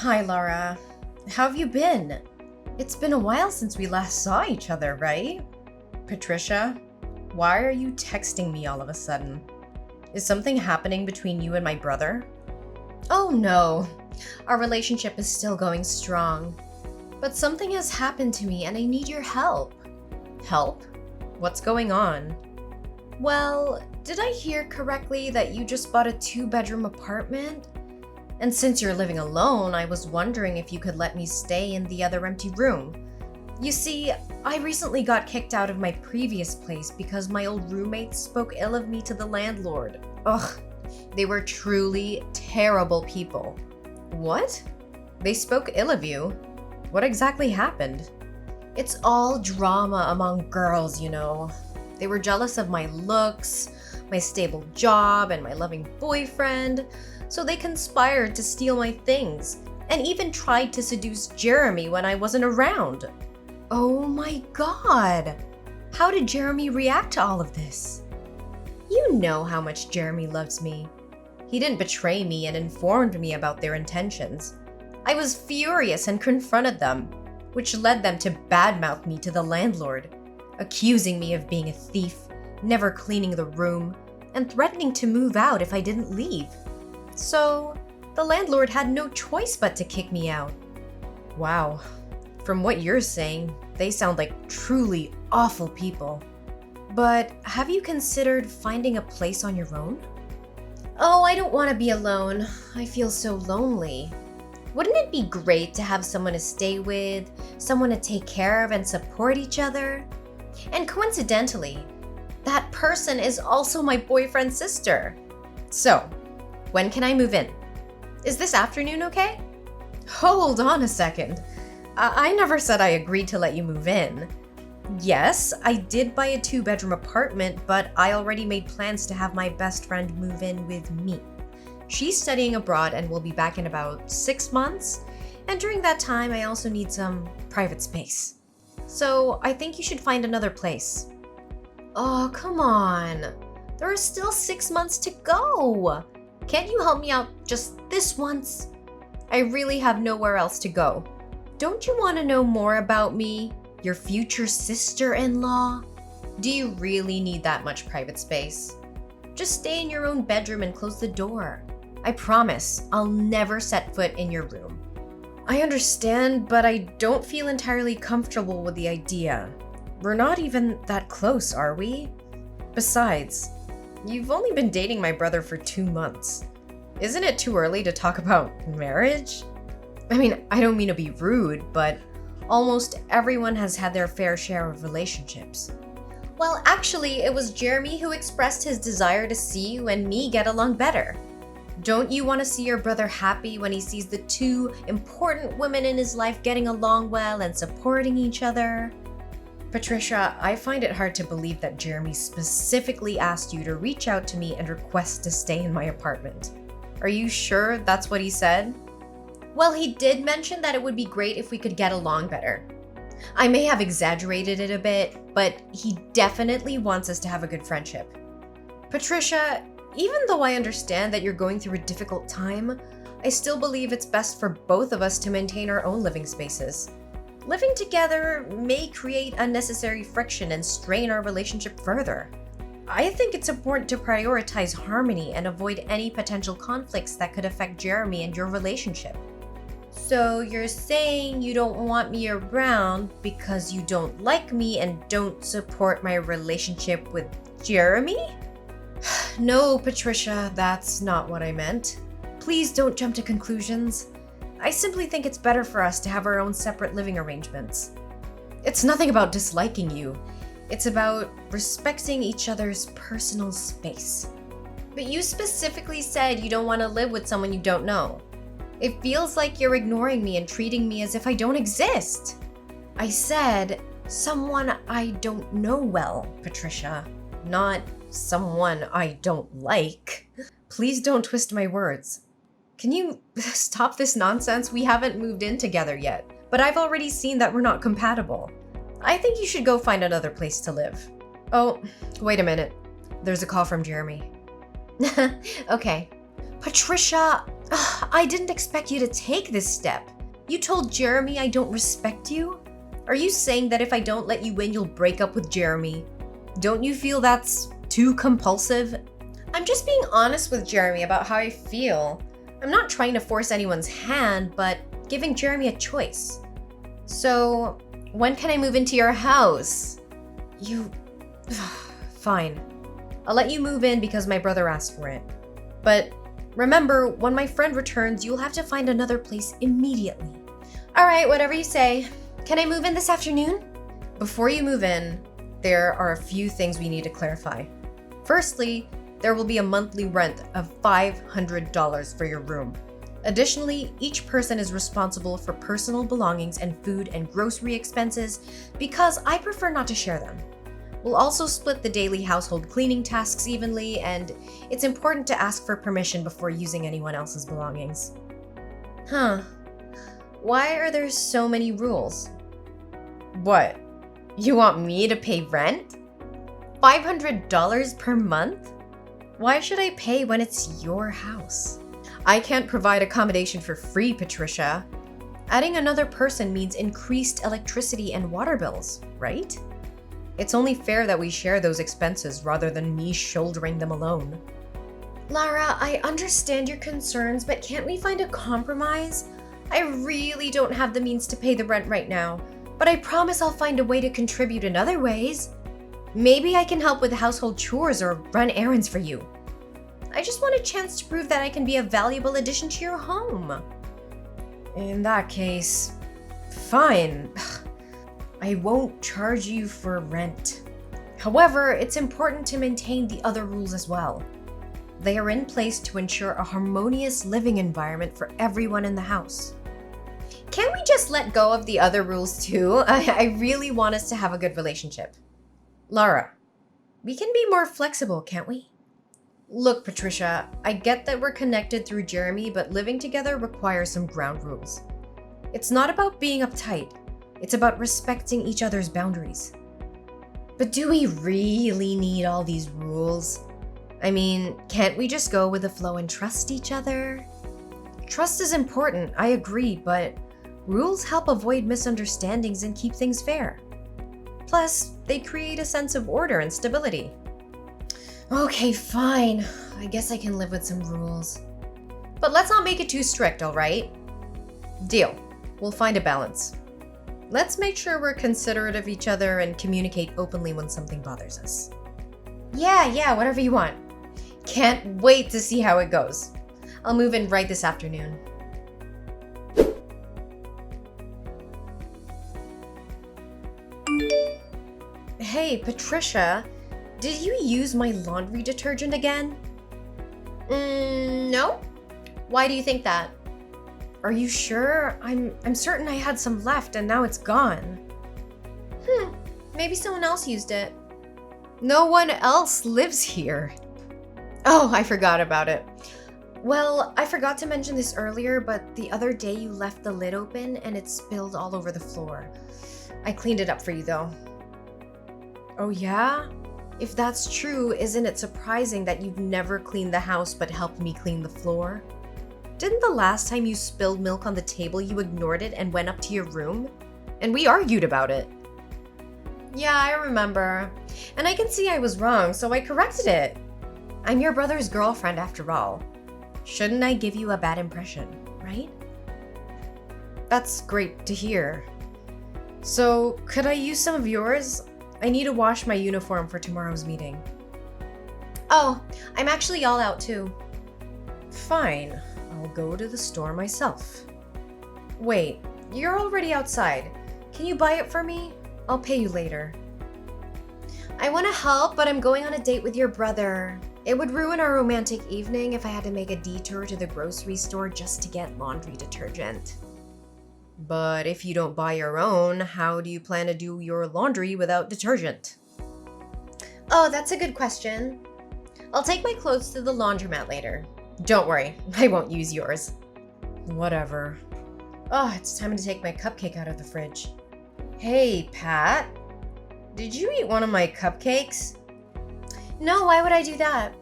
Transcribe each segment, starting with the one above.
Hi, Laura. How have you been? It's been a while since we last saw each other, right? Patricia, why are you texting me all of a sudden? Is something happening between you and my brother? Oh no, our relationship is still going strong. But something has happened to me and I need your help. Help? What's going on? Well, did I hear correctly that you just bought a 2-bedroom apartment? And since you're living alone, I was wondering if you could let me stay in the other empty room. You see, I recently got kicked out of my previous place because my old roommates spoke ill of me to the landlord. Ugh, they were truly terrible people. What? They spoke ill of you? What exactly happened? It's all drama among girls, you know. They were jealous of my looks, my stable job, and my loving boyfriend, so they conspired to steal my things, and even tried to seduce Jeremy when I wasn't around. Oh my god! How did Jeremy react to all of this? You know how much Jeremy loves me. He didn't betray me and informed me about their intentions. I was furious and confronted them, which led them to badmouth me to the landlord, accusing me of being a thief, never cleaning the room, and threatening to move out if I didn't leave. So, the landlord had no choice but to kick me out. Wow, from what you're saying, they sound like truly awful people. But have you considered finding a place on your own? Oh, I don't want to be alone. I feel so lonely. Wouldn't it be great to have someone to stay with, someone to take care of and support each other? And coincidentally, that person is also my boyfriend's sister. So, when can I move in? Is this afternoon okay? Hold on a second. I never said I agreed to let you move in. Yes, I did buy a 2-bedroom apartment, but I already made plans to have my best friend move in with me. She's studying abroad and will be back in about 6 months, and during that time I also need some private space. So I think you should find another place. Oh, come on. There are still 6 months to go. Can't you help me out just this once? I really have nowhere else to go. Don't you want to know more about me, your future sister-in-law? Do you really need that much private space? Just stay in your own bedroom and close the door. I promise I'll never set foot in your room. I understand, but I don't feel entirely comfortable with the idea. We're not even that close, are we? Besides, you've only been dating my brother for 2 months. Isn't it too early to talk about marriage? I mean, I don't mean to be rude, but almost everyone has had their fair share of relationships. Well, actually, it was Jeremy who expressed his desire to see you and me get along better. Don't you want to see your brother happy when he sees the 2 important women in his life getting along well and supporting each other? Patricia, I find it hard to believe that Jeremy specifically asked you to reach out to me and request to stay in my apartment. Are you sure that's what he said? Well, he did mention that it would be great if we could get along better. I may have exaggerated it a bit, but he definitely wants us to have a good friendship. Patricia, even though I understand that you're going through a difficult time, I still believe it's best for both of us to maintain our own living spaces. Living together may create unnecessary friction and strain our relationship further. I think it's important to prioritize harmony and avoid any potential conflicts that could affect Jeremy and your relationship. So you're saying you don't want me around because you don't like me and don't support my relationship with Jeremy? No, Patricia, that's not what I meant. Please don't jump to conclusions. I simply think it's better for us to have our own separate living arrangements. It's nothing about disliking you. It's about respecting each other's personal space. But you specifically said you don't want to live with someone you don't know. It feels like you're ignoring me and treating me as if I don't exist. I said someone I don't know well, Patricia, not someone I don't like. Please don't twist my words. Can you stop this nonsense? We haven't moved in together yet, but I've already seen that we're not compatible. I think you should go find another place to live. Oh, wait a minute. There's a call from Jeremy. Okay. Patricia, Ugh, I didn't expect you to take this step. You told Jeremy I don't respect you? Are you saying that if I don't let you win, you'll break up with Jeremy? Don't you feel that's too compulsive? I'm just being honest with Jeremy about how I feel. I'm not trying to force anyone's hand, but giving Jeremy a choice. So, when can I move into your house? You... Fine. I'll let you move in because my brother asked for it. But remember, when my friend returns, you'll have to find another place immediately. Alright, whatever you say. Can I move in this afternoon? Before you move in, there are a few things we need to clarify. Firstly, there will be a monthly rent of $500 for your room. Additionally, each person is responsible for personal belongings and food and grocery expenses because I prefer not to share them. We'll also split the daily household cleaning tasks evenly, and it's important to ask for permission before using anyone else's belongings. Huh. Why are there so many rules? What? You want me to pay rent? $500 per month? Why should I pay when it's your house? I can't provide accommodation for free, Patricia. Adding another person means increased electricity and water bills, right? It's only fair that we share those expenses rather than me shouldering them alone. Lara, I understand your concerns, but can't we find a compromise? I really don't have the means to pay the rent right now, but I promise I'll find a way to contribute in other ways. Maybe I can help with household chores or run errands for you. I just want a chance to prove that I can be a valuable addition to your home. In that case, fine. I won't charge you for rent. However, it's important to maintain the other rules as well. They are in place to ensure a harmonious living environment for everyone in the house. Can't we just let go of the other rules too? I really want us to have a good relationship. Lara, we can be more flexible, can't we? Look, Patricia, I get that we're connected through Jeremy, but living together requires some ground rules. It's not about being uptight. It's about respecting each other's boundaries. But do we really need all these rules? I mean, can't we just go with the flow and trust each other? Trust is important, I agree, but rules help avoid misunderstandings and keep things fair. Plus, they create a sense of order and stability. Okay, fine. I guess I can live with some rules. But let's not make it too strict, alright? Deal. We'll find a balance. Let's make sure we're considerate of each other and communicate openly when something bothers us. Yeah, whatever you want. Can't wait to see how it goes. I'll move in right this afternoon. Hey, Patricia, did you use my laundry detergent again? No. Why do you think that? Are you sure? I'm certain I had some left and now it's gone. Maybe someone else used it. No one else lives here. Oh, I forgot about it. Well, I forgot to mention this earlier, but the other day you left the lid open and it spilled all over the floor. I cleaned it up for you though. Oh yeah? If that's true, isn't it surprising that you've never cleaned the house but helped me clean the floor? Didn't the last time you spilled milk on the table you ignored it and went up to your room? And we argued about it. Yeah, I remember. And I can see I was wrong, so I corrected it. I'm your brother's girlfriend after all. Shouldn't I give you a bad impression, right? That's great to hear. So, could I use some of yours? I need to wash my uniform for tomorrow's meeting. Oh, I'm actually all out too. Fine, I'll go to the store myself. Wait, you're already outside. Can you buy it for me? I'll pay you later. I want to help, but I'm going on a date with your brother. It would ruin our romantic evening if I had to make a detour to the grocery store just to get laundry detergent. But if you don't buy your own, how do you plan to do your laundry without detergent? Oh, that's a good question. I'll take my clothes to the laundromat later. Don't worry, I won't use yours. Whatever. Oh, it's time to take my cupcake out of the fridge. Hey, Pat. Did you eat one of my cupcakes? No, why would I do that?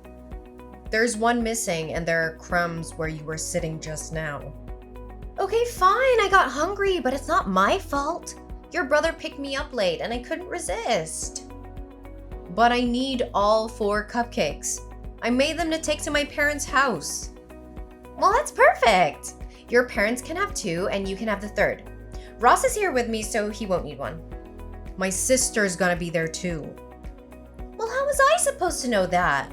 There's one missing, and there are crumbs where you were sitting just now. Okay, fine, I got hungry, but it's not my fault. Your brother picked me up late, and I couldn't resist. But I need all 4 cupcakes. I made them to take to my parents' house. Well, that's perfect. Your parents can have 2, and you can have the 3rd. Ross is here with me, so he won't need one. My sister's gonna be there too. Well, how was I supposed to know that?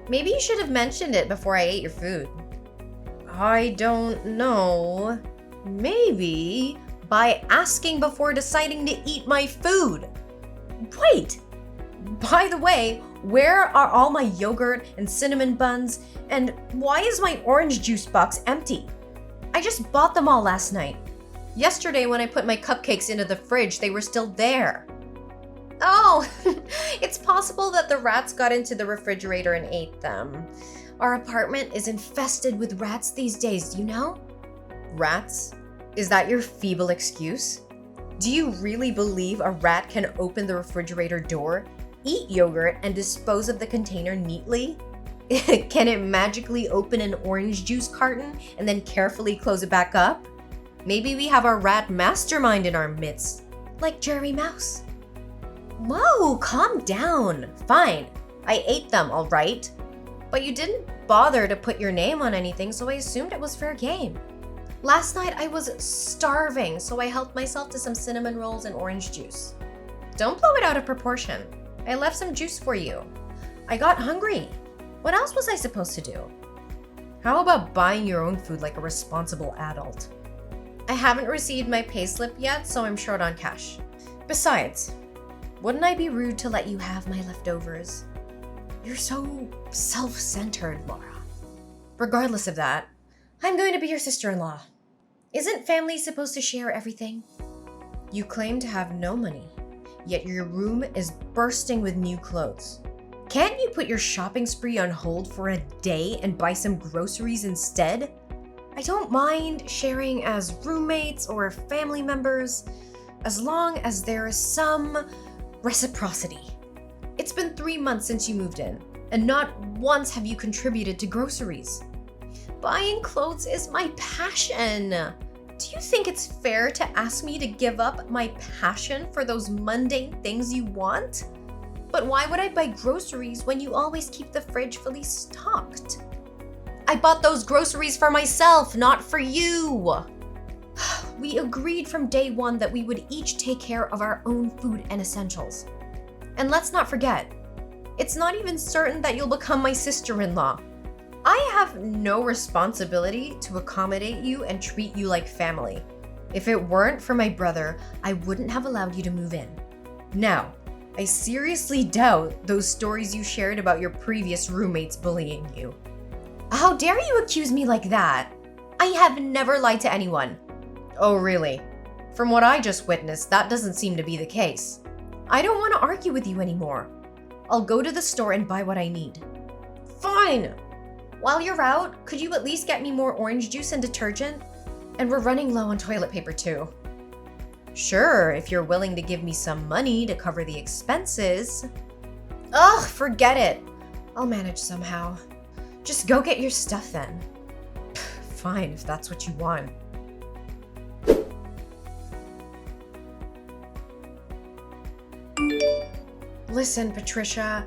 Maybe you should have mentioned it before I ate your food. I don't know. Maybe by asking before deciding to eat my food. Wait! By the way, where are all my yogurt and cinnamon buns? And why is my orange juice box empty? I just bought them all last night. Yesterday when I put my cupcakes into the fridge, they were still there. Oh, it's possible that the rats got into the refrigerator and ate them. Our apartment is infested with rats these days, do you know? Rats? Is that your feeble excuse? Do you really believe a rat can open the refrigerator door, eat yogurt, and dispose of the container neatly? Can it magically open an orange juice carton and then carefully close it back up? Maybe we have a rat mastermind in our midst, like Jerry Mouse. Whoa, calm down. Fine, I ate them, all right? But you didn't bother to put your name on anything, so I assumed it was fair game. Last night I was starving, so I helped myself to some cinnamon rolls and orange juice. Don't blow it out of proportion. I left some juice for you. I got hungry. What else was I supposed to do? How about buying your own food like a responsible adult? I haven't received my payslip yet, so I'm short on cash. Besides, wouldn't I be rude to let you have my leftovers? You're so self-centered, Laura. Regardless of that, I'm going to be your sister-in-law. Isn't family supposed to share everything? You claim to have no money, yet your room is bursting with new clothes. Can't you put your shopping spree on hold for a day and buy some groceries instead? I don't mind sharing as roommates or family members, as long as there is some reciprocity. It's been 3 months since you moved in, and not once have you contributed to groceries. Buying clothes is my passion. Do you think it's fair to ask me to give up my passion for those mundane things you want? But why would I buy groceries when you always keep the fridge fully stocked? I bought those groceries for myself, not for you. We agreed from day one that we would each take care of our own food and essentials. And let's not forget, it's not even certain that you'll become my sister-in-law. I have no responsibility to accommodate you and treat you like family. If it weren't for my brother, I wouldn't have allowed you to move in. Now, I seriously doubt those stories you shared about your previous roommates bullying you. How dare you accuse me like that? I have never lied to anyone. Oh, really? From what I just witnessed, that doesn't seem to be the case. I don't want to argue with you anymore. I'll go to the store and buy what I need. Fine! While you're out, could you at least get me more orange juice and detergent? And we're running low on toilet paper too. Sure, if you're willing to give me some money to cover the expenses. Ugh, forget it. I'll manage somehow. Just go get your stuff then. Fine, if that's what you want. Listen, Patricia,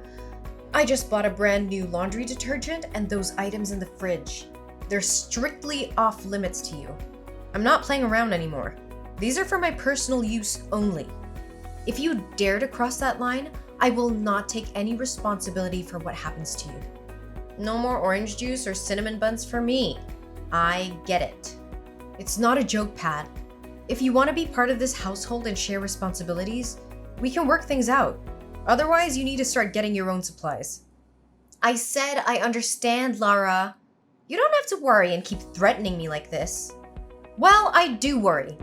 I just bought a brand new laundry detergent and those items in the fridge. They're strictly off limits to you. I'm not playing around anymore. These are for my personal use only. If you dare to cross that line, I will not take any responsibility for what happens to you. No more orange juice or cinnamon buns for me. I get it. It's not a joke, Pat. If you want to be part of this household and share responsibilities, we can work things out. Otherwise, you need to start getting your own supplies. I said I understand, Lara. You don't have to worry and keep threatening me like this. Well, I do worry.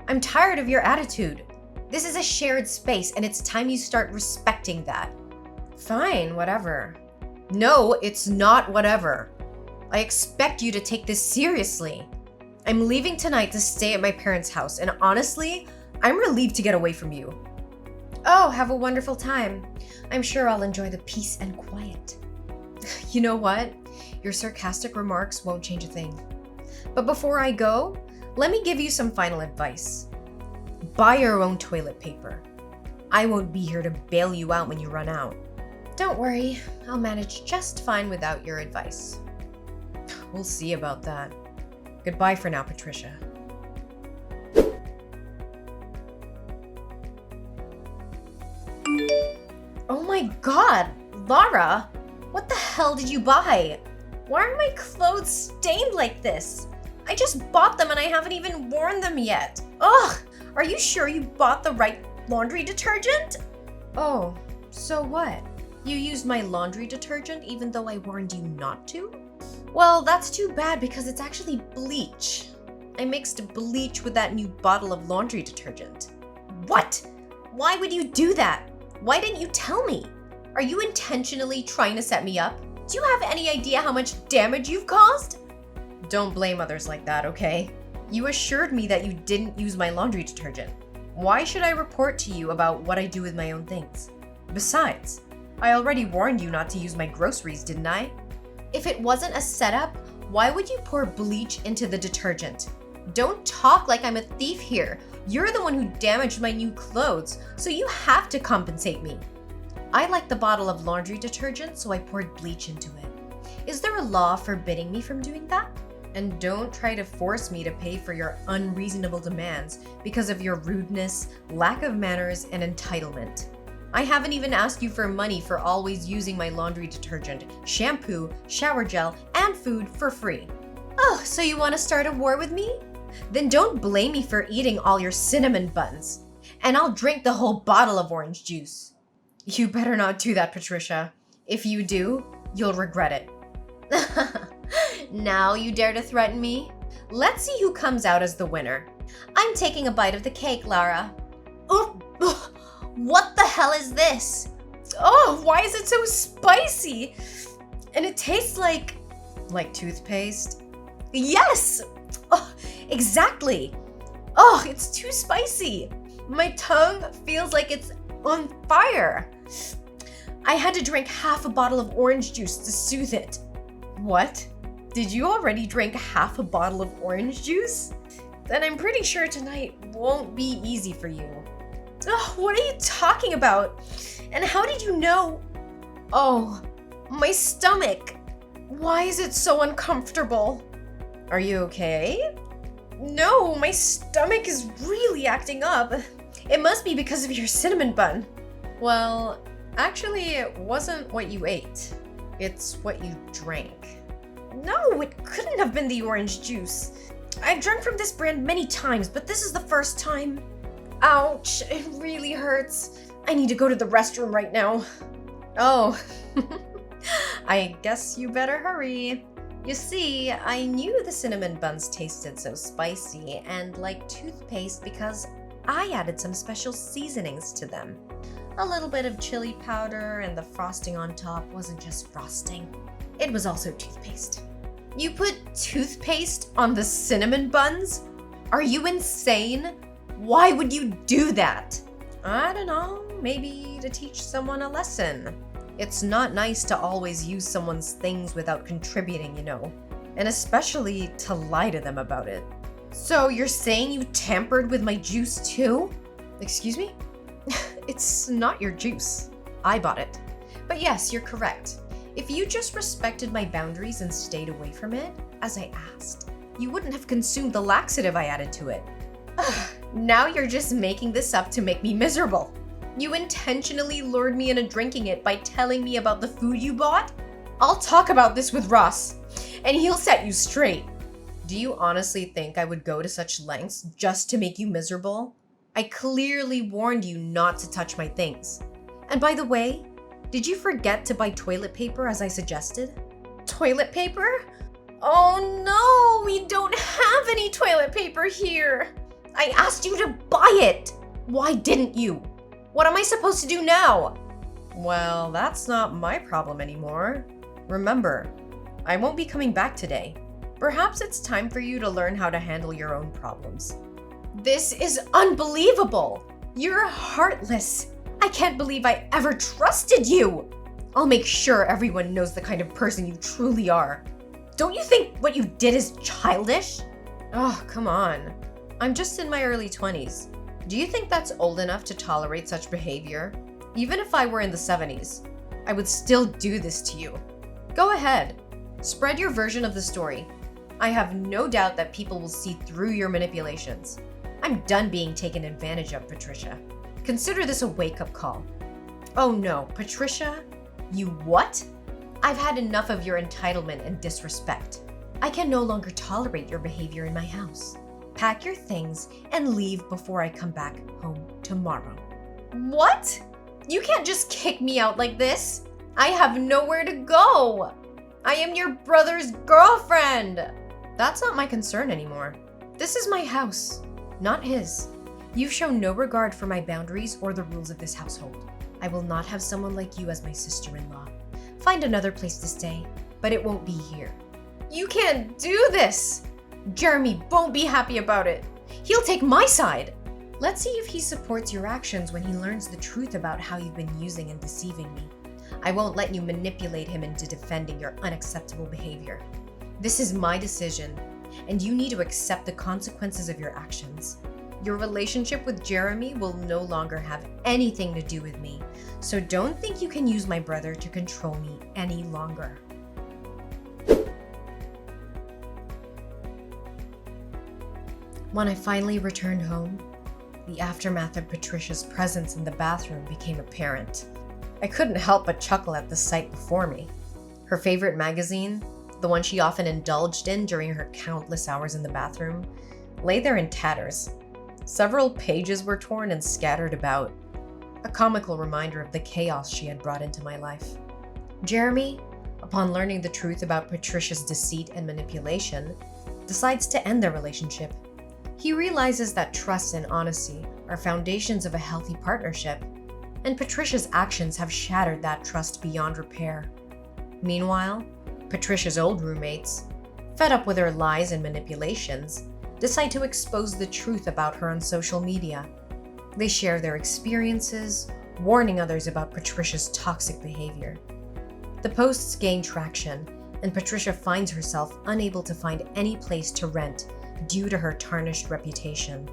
I'm tired of your attitude. This is a shared space, and it's time you start respecting that. Fine, whatever. No, it's not whatever. I expect you to take this seriously. I'm leaving tonight to stay at my parents' house, and honestly, I'm relieved to get away from you. Oh, have a wonderful time. I'm sure I'll enjoy the peace and quiet. You know what? Your sarcastic remarks won't change a thing. But before I go, let me give you some final advice. Buy your own toilet paper. I won't be here to bail you out when you run out. Don't worry, I'll manage just fine without your advice. We'll see about that. Goodbye for now, Patricia. Oh my god, Lara! What the hell did you buy? Why are my clothes stained like this? I just bought them and I haven't even worn them yet. Ugh! Are you sure you bought the right laundry detergent? Oh, so what? You used my laundry detergent even though I warned you not to? Well, that's too bad because it's actually bleach. I mixed bleach with that new bottle of laundry detergent. What? Why would you do that? Why didn't you tell me? Are you intentionally trying to set me up? Do you have any idea how much damage you've caused? Don't blame others like that, okay? You assured me that you didn't use my laundry detergent. Why should I report to you about what I do with my own things? Besides, I already warned you not to use my groceries, didn't I? If it wasn't a setup, why would you pour bleach into the detergent? Don't talk like I'm a thief here. You're the one who damaged my new clothes, so you have to compensate me. I like the bottle of laundry detergent, so I poured bleach into it. Is there a law forbidding me from doing that? And don't try to force me to pay for your unreasonable demands because of your rudeness, lack of manners, and entitlement. I haven't even asked you for money for always using my laundry detergent, shampoo, shower gel, and food for free. Oh, so you want to start a war with me? Then don't blame me for eating all your cinnamon buns. And I'll drink the whole bottle of orange juice. You better not do that, Patricia. If you do, you'll regret it. Now you dare to threaten me? Let's see who comes out as the winner. I'm taking a bite of the cake, Lara. Oh, what the hell is this? Oh, why is it so spicy? And it tastes like toothpaste? Yes! Oh, exactly. Oh, it's too spicy. My tongue feels like it's on fire. I had to drink half a bottle of orange juice to soothe it. What? Did you already drink half a bottle of orange juice? Then I'm pretty sure tonight won't be easy for you. Oh, what are you talking about? And how did you know? Oh, my stomach. Why is it so uncomfortable? Are you okay? No, my stomach is really acting up. It must be because of your cinnamon bun. Well, actually, it wasn't what you ate. It's what you drank. No, it couldn't have been the orange juice. I've drunk from this brand many times, but this is the first time. Ouch, it really hurts. I need to go to the restroom right now. Oh, I guess you better hurry. You see, I knew the cinnamon buns tasted so spicy and like toothpaste because I added some special seasonings to them. A little bit of chili powder, and the frosting on top wasn't just frosting. It was also toothpaste. You put toothpaste on the cinnamon buns? Are you insane? Why would you do that? I don't know, maybe to teach someone a lesson. It's not nice to always use someone's things without contributing, you know, and especially to lie to them about it. So you're saying you tampered with my juice too? Excuse me? It's not your juice. I bought it. But yes, you're correct. If you just respected my boundaries and stayed away from it, as I asked, you wouldn't have consumed the laxative I added to it. Now you're just making this up to make me miserable. You intentionally lured me into drinking it by telling me about the food you bought? I'll talk about this with Ross, and he'll set you straight. Do you honestly think I would go to such lengths just to make you miserable? I clearly warned you not to touch my things. And by the way, did you forget to buy toilet paper as I suggested? Toilet paper? Oh no, we don't have any toilet paper here. I asked you to buy it. Why didn't you? What am I supposed to do now? Well, that's not my problem anymore. Remember, I won't be coming back today. Perhaps it's time for you to learn how to handle your own problems. This is unbelievable! You're heartless! I can't believe I ever trusted you! I'll make sure everyone knows the kind of person you truly are. Don't you think what you did is childish? Oh, come on. I'm just in my early 20s. Do you think that's old enough to tolerate such behavior? Even if I were in the 70s, I would still do this to you. Go ahead. Spread your version of the story. I have no doubt that people will see through your manipulations. I'm done being taken advantage of, Patricia. Consider this a wake-up call. Oh no, Patricia? You what? I've had enough of your entitlement and disrespect. I can no longer tolerate your behavior in my house. Pack your things and leave before I come back home tomorrow. What? You can't just kick me out like this. I have nowhere to go. I am your brother's girlfriend. That's not my concern anymore. This is my house, not his. You've shown no regard for my boundaries or the rules of this household. I will not have someone like you as my sister-in-law. Find another place to stay, but it won't be here. You can't do this! Jeremy won't be happy about it. He'll take my side. Let's see if he supports your actions when he learns the truth about how you've been using and deceiving me. I won't let you manipulate him into defending your unacceptable behavior. This is my decision, and you need to accept the consequences of your actions. Your relationship with Jeremy will no longer have anything to do with me, so don't think you can use my brother to control me any longer. When I finally returned home, the aftermath of Patricia's presence in the bathroom became apparent. I couldn't help but chuckle at the sight before me. Her favorite magazine, the one she often indulged in during her countless hours in the bathroom, lay there in tatters. Several pages were torn and scattered about, a comical reminder of the chaos she had brought into my life. Jeremy, upon learning the truth about Patricia's deceit and manipulation, decides to end their relationship. He realizes that trust and honesty are foundations of a healthy partnership, and Patricia's actions have shattered that trust beyond repair. Meanwhile, Patricia's old roommates, fed up with her lies and manipulations, decide to expose the truth about her on social media. They share their experiences, warning others about Patricia's toxic behavior. The posts gain traction, and Patricia finds herself unable to find any place to rent due to her tarnished reputation.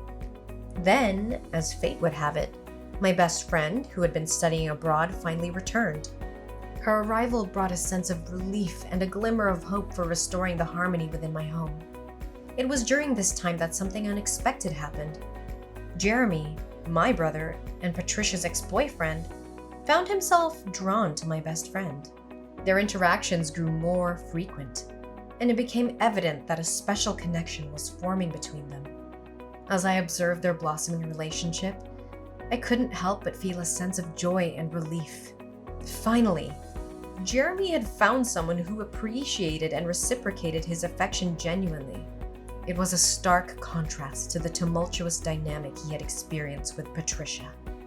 Then, as fate would have it, my best friend, who had been studying abroad, finally returned. Her arrival brought a sense of relief and a glimmer of hope for restoring the harmony within my home. It was during this time that something unexpected happened. Jeremy, my brother, and Patricia's ex-boyfriend found himself drawn to my best friend. Their interactions grew more frequent, and it became evident that a special connection was forming between them. As I observed their blossoming relationship, I couldn't help but feel a sense of joy and relief. Finally, Jeremy had found someone who appreciated and reciprocated his affection genuinely. It was a stark contrast to the tumultuous dynamic he had experienced with Patricia.